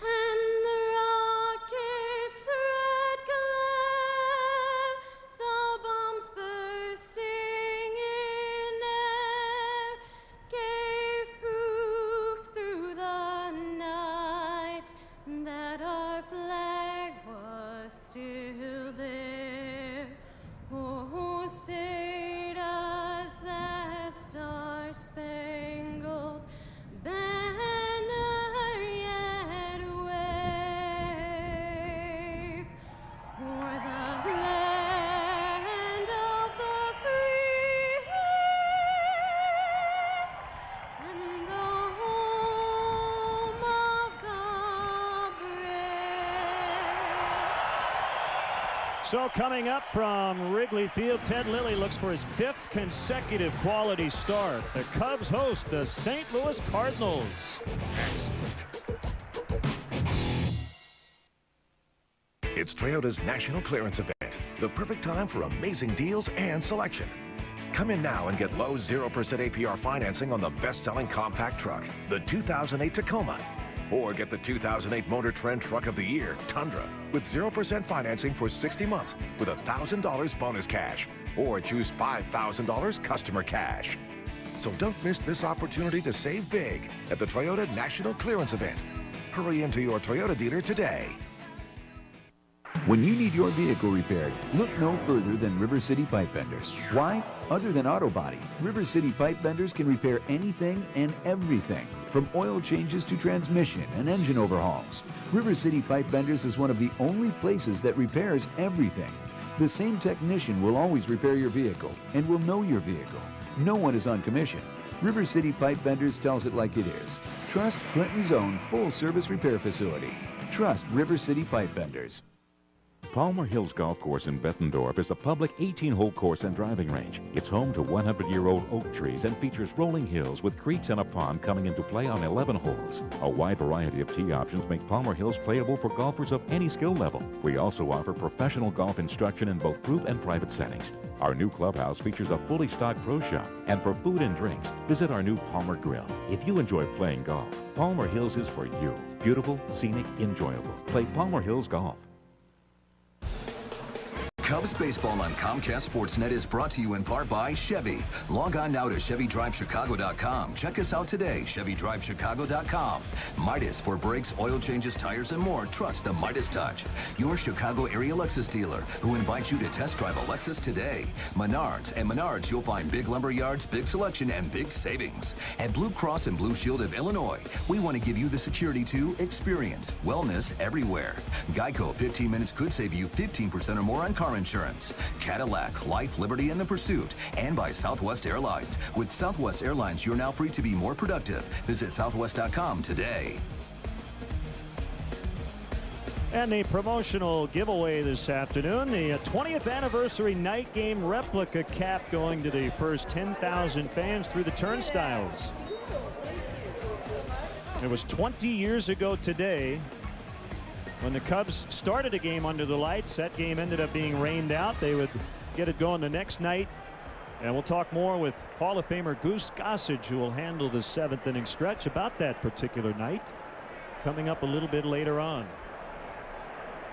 and the rocket's red glare, the bombs bursting in air, gave proof through the night that our flag was still there. Oh, say does that star-spangled banner yet wave o'er the land of the free and the home of the brave. So coming up from Wrigley Field, Ted Lilly looks for his 5th consecutive quality start. The Cubs host the St. Louis Cardinals. Next. It's Toyota's National Clearance Event, the perfect time for amazing deals and selection. Come in now and get low 0% APR financing on the best-selling compact truck, the 2008 Tacoma. Or get the 2008 Motor Trend Truck of the Year, Tundra, with 0% financing for 60 months with $1,000 bonus cash. Or choose $5,000 customer cash. So don't miss this opportunity to save big at the Toyota National Clearance Event. Hurry into your Toyota dealer today. When you need your vehicle repaired, look no further than River City Pipe Benders. Why? Other than auto body, River City Pipe Benders can repair anything and everything, from oil changes to transmission and engine overhauls. River City Pipe Benders is one of the only places that repairs everything. The same technician will always repair your vehicle and will know your vehicle. No one is on commission. River City Pipe Benders tells it like it is. Trust Clinton's own full-service repair facility. Trust River City Pipe Benders. Palmer Hills Golf Course in Bettendorf is a public 18-hole course and driving range. It's home to 100-year-old oak trees and features rolling hills with creeks and a pond coming into play on 11 holes. A wide variety of tee options make Palmer Hills playable for golfers of any skill level. We also offer professional golf instruction in both group and private settings. Our new clubhouse features a fully stocked pro shop. And for food and drinks, visit our new Palmer Grill. If you enjoy playing golf, Palmer Hills is for you. Beautiful, scenic, enjoyable. Play Palmer Hills Golf. Cubs baseball on Comcast Sportsnet is brought to you in part by Chevy. Log on now to ChevyDriveChicago.com. Check us out today, ChevyDriveChicago.com. Midas, for brakes, oil changes, tires, and more. Trust the Midas touch. Your Chicago area Lexus dealer who invites you to test drive a Lexus today. Menards. At Menards, you'll find big lumber yards, big selection, and big savings. At Blue Cross and Blue Shield of Illinois, we want to give you the security to experience wellness everywhere. Geico, 15 minutes could save you 15% or more on car insurance. Cadillac, Life, Liberty, and the Pursuit. And by Southwest Airlines. With Southwest Airlines, you're now free to be more productive. Visit southwest.com today. And the promotional giveaway this afternoon, the 20th anniversary night game replica cap going to the first 10,000 fans through the turnstiles. It was 20 years ago today when the Cubs started a game under the lights. That game ended up being rained out. They would get it going the next night. And we'll talk more with Hall of Famer Goose Gossage, who will handle the 7th inning stretch, about that particular night coming up a little bit later on.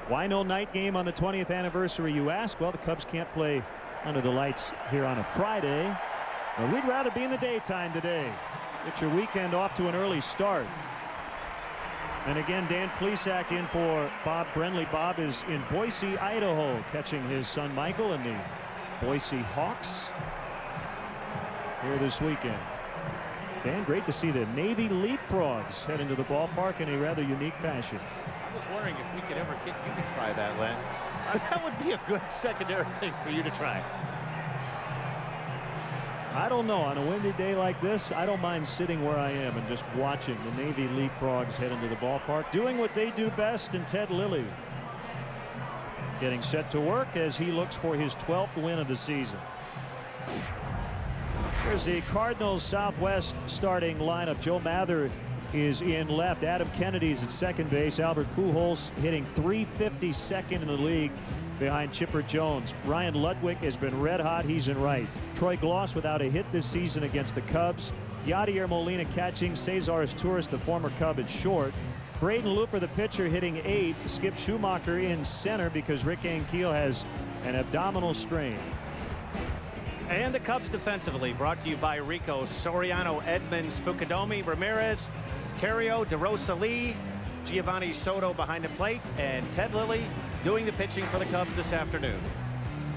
Why no night game on the 20th anniversary, you ask? Well, the Cubs can't play under the lights here on a Friday. Well, we'd rather be in the daytime today. Get your weekend off to an early start. And again, Dan Plesac in for Bob Brenly. Bob is in Boise, Idaho, catching his son Michael and the Boise Hawks here this weekend. Dan, great to see the Navy Leapfrogs head into the ballpark in a rather unique fashion. I was wondering if we could ever get you to try that, Len. That would be a good secondary thing for you to try. I don't know. On a windy day like this, I don't mind sitting where I am and just watching the Navy Leapfrogs head into the ballpark, doing what they do best. And Ted Lilly getting set to work as he looks for his 12th win of the season. Here's the Cardinals Southwest starting lineup. Joe Mather is in left. Adam Kennedy's at second base. Albert Pujols hitting .352 in the league behind Chipper Jones. Ryan Ludwig has been red hot. He's in right. Troy Gloss without a hit this season against the Cubs. Yadier Molina catching. Cesar Torres, the former Cub, at short. Braden Looper, the pitcher, hitting 8. Skip Schumacher in center because Rick Ankiel has an abdominal strain. And the Cubs defensively, brought to you by Rico, Soriano, Edmonds, Fukudome, Ramirez, Terrio, DeRosa Lee, Giovanni Soto behind the plate, and Ted Lilly doing the pitching for the Cubs this afternoon.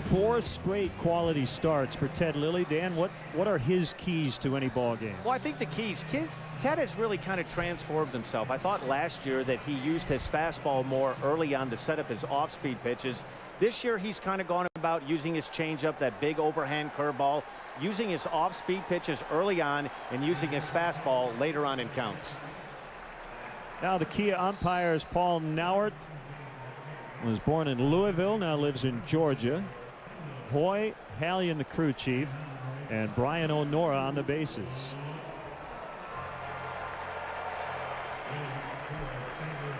4 straight quality starts for Ted Lilly. Dan, what are his keys to any ball game? Well, I think the keys, Ted has really kind of transformed himself. I thought last year that he used his fastball more early on to set up his off-speed pitches. This year he's kind of gone about using his changeup, that big overhand curveball, using his off-speed pitches early on and using his fastball later on in counts. Now the Kia umpire is Paul Nauert. Was born in Louisville, now lives in Georgia. Hoy Hallion, the crew chief, and Brian O'Nora on the bases.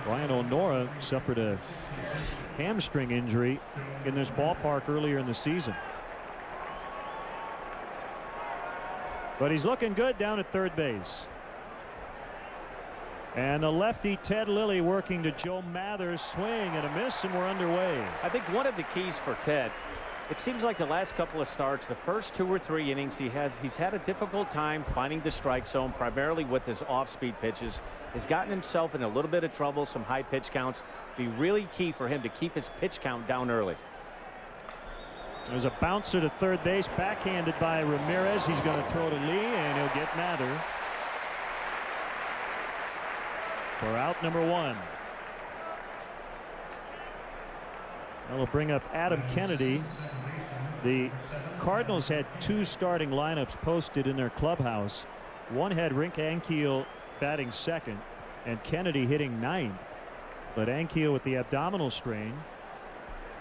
Brian O'Nora suffered a hamstring injury in this ballpark earlier in the season. But he's looking good down at third base. And the lefty Ted Lilly working to Joe Mather's swing and a miss, and we're underway. I think one of the keys for Ted, it seems like the last couple of starts, the first 2 or 3 innings, he's had a difficult time finding the strike zone, primarily with his off-speed pitches. Has gotten himself in a little bit of trouble, some high pitch counts. Be really key for him to keep his pitch count down early. There's a bouncer to third base, backhanded by Ramirez. He's going to throw to Lee, and he'll get Mather for out number 1. That'll bring up Adam Kennedy. The Cardinals had 2 starting lineups posted in their clubhouse. One had Rick Ankiel batting second and Kennedy hitting 9th. But Ankiel, with the abdominal strain,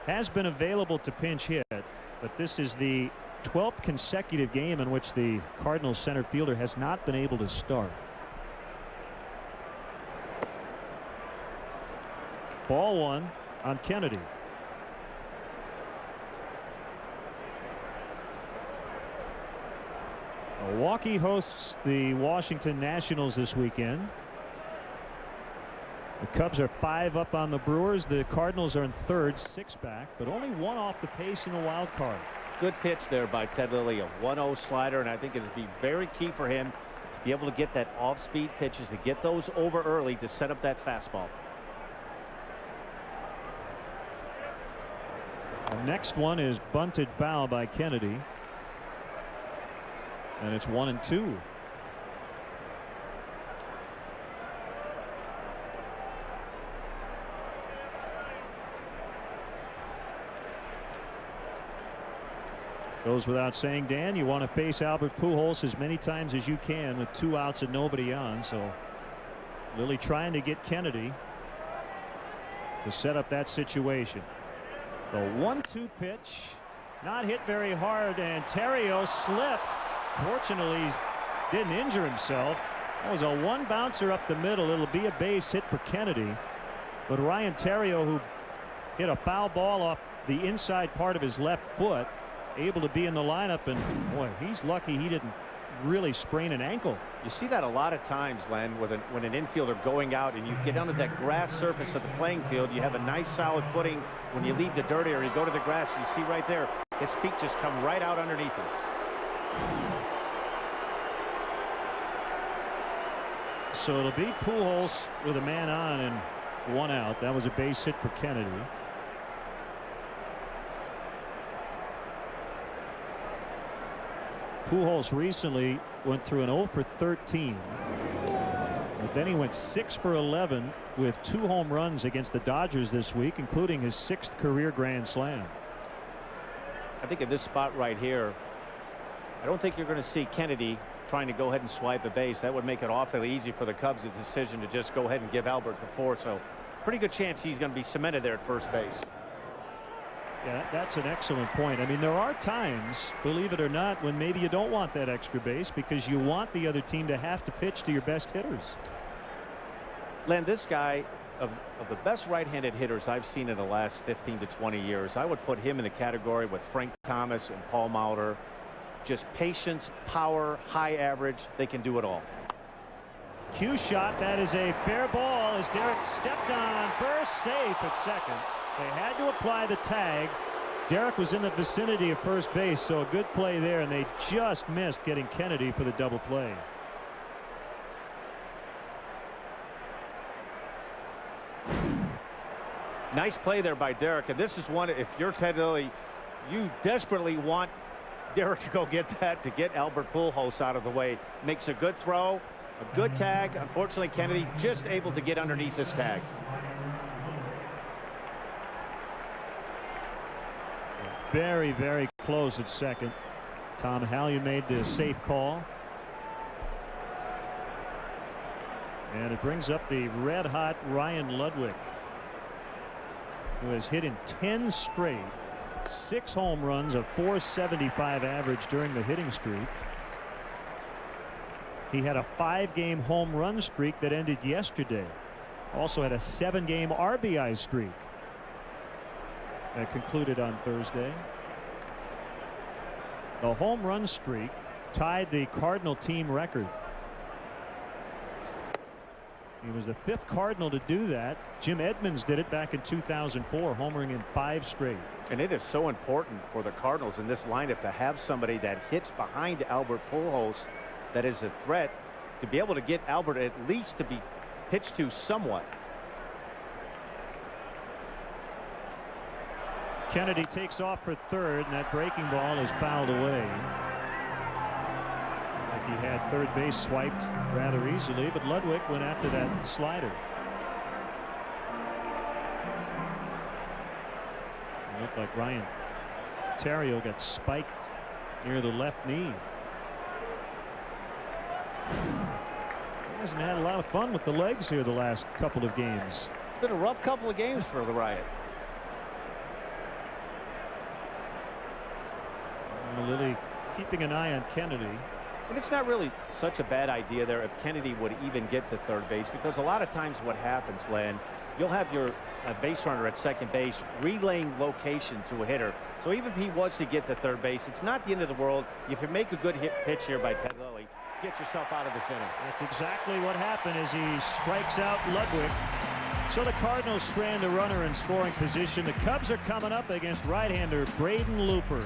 has been available to pinch hit. But this is the 12th consecutive game in which the Cardinals center fielder has not been able to start. Ball 1 on Kennedy. Milwaukee hosts the Washington Nationals this weekend. The Cubs are 5 up on the Brewers. The Cardinals are in third, 6 back, but only 1 off the pace in the wild card. Good pitch there by Ted Lilly, a 1-0 slider, and I think it would be very key for him to be able to get that off-speed pitches, to get those over early to set up that fastball. The next one is bunted foul by Kennedy, and it's 1-2. Goes without saying, Dan, you want to face Albert Pujols as many times as you can with 2 outs and nobody on. So Lilly trying to get Kennedy to set up that situation. The 1-2 pitch, not hit very hard, and Theriot slipped. Fortunately, didn't injure himself. That was a 1 bouncer up the middle. It'll be a base hit for Kennedy. But Ryan Theriot, who hit a foul ball off the inside part of his left foot, able to be in the lineup, and boy, he's lucky he didn't really sprain an ankle. You see that a lot of times, Len, when an infielder going out and you get onto that grass surface of the playing field, you have a nice solid footing. When you leave the dirt area, you go to the grass, you see right there, his feet just come right out underneath him. So it'll be Pujols with a man on and 1 out. That was a base hit for Kennedy. Pujols recently went through an 0 for 13. But then he went 6 for 11 with 2 home runs against the Dodgers this week, including his 6th career grand slam. I think in this spot right here, I don't think you're going to see Kennedy trying to go ahead and swipe a base. That would make it awfully easy for the Cubs, the decision to just go ahead and give Albert the 4. So pretty good chance he's going to be cemented there at first base. Yeah, that's an excellent point. I mean, there are times, believe it or not, when maybe you don't want that extra base because you want the other team to have to pitch to your best hitters. Len, this guy, of the best right-handed hitters I've seen in the last 15 to 20 years, I would put him in the category with Frank Thomas and Paul Maurer. Just patience, power, high average. They can do it all. Cue shot. That is a fair ball as Derek stepped on first, safe at second. They had to apply the tag. Derek was in the vicinity of first base, so a good play there, and they just missed getting Kennedy for the double play. Nice play there by Derek, and this is one, if you're Ted Lilly, you desperately want Derek to go get that, to get Albert Pujols out of the way. Makes a good throw, a good tag. Unfortunately, Kennedy just able to get underneath this tag. Very, very close at second. Tom Hallion made the safe call. And it brings up the red-hot Ryan Ludwig, who has hit in 10 straight, 6 home runs, a .475 average during the hitting streak. He had a 5-game home run streak that ended yesterday. Also had a 7-game RBI streak that concluded on Thursday. The home run streak tied the Cardinal team record. He was the 5th Cardinal to do that. Jim Edmonds did it back in 2004, homering in 5 straight. And it is so important for the Cardinals in this lineup to have somebody that hits behind Albert Pujols that is a threat, to be able to get Albert at least to be pitched to somewhat. Kennedy takes off for third, and that breaking ball is fouled away. Like he had third base swiped rather easily, but Ludwig went after that slider. It looked like Ryan Theriot got spiked near the left knee. He hasn't had a lot of fun with the legs here the last couple of games. It's been a rough couple of games for the Riot. Lilly keeping an eye on Kennedy. And it's not really such a bad idea there if Kennedy would even get to third base, because a lot of times what happens, Len, you'll have your base runner at second base relaying location to a hitter. So even if he was to get to third base, it's not the end of the world. If you make a good pitch here by Ted Lilly, get yourself out of this inning. That's exactly what happened as he strikes out Ludwig. So the Cardinals strand a runner in scoring position. The Cubs are coming up against right-hander Braden Looper.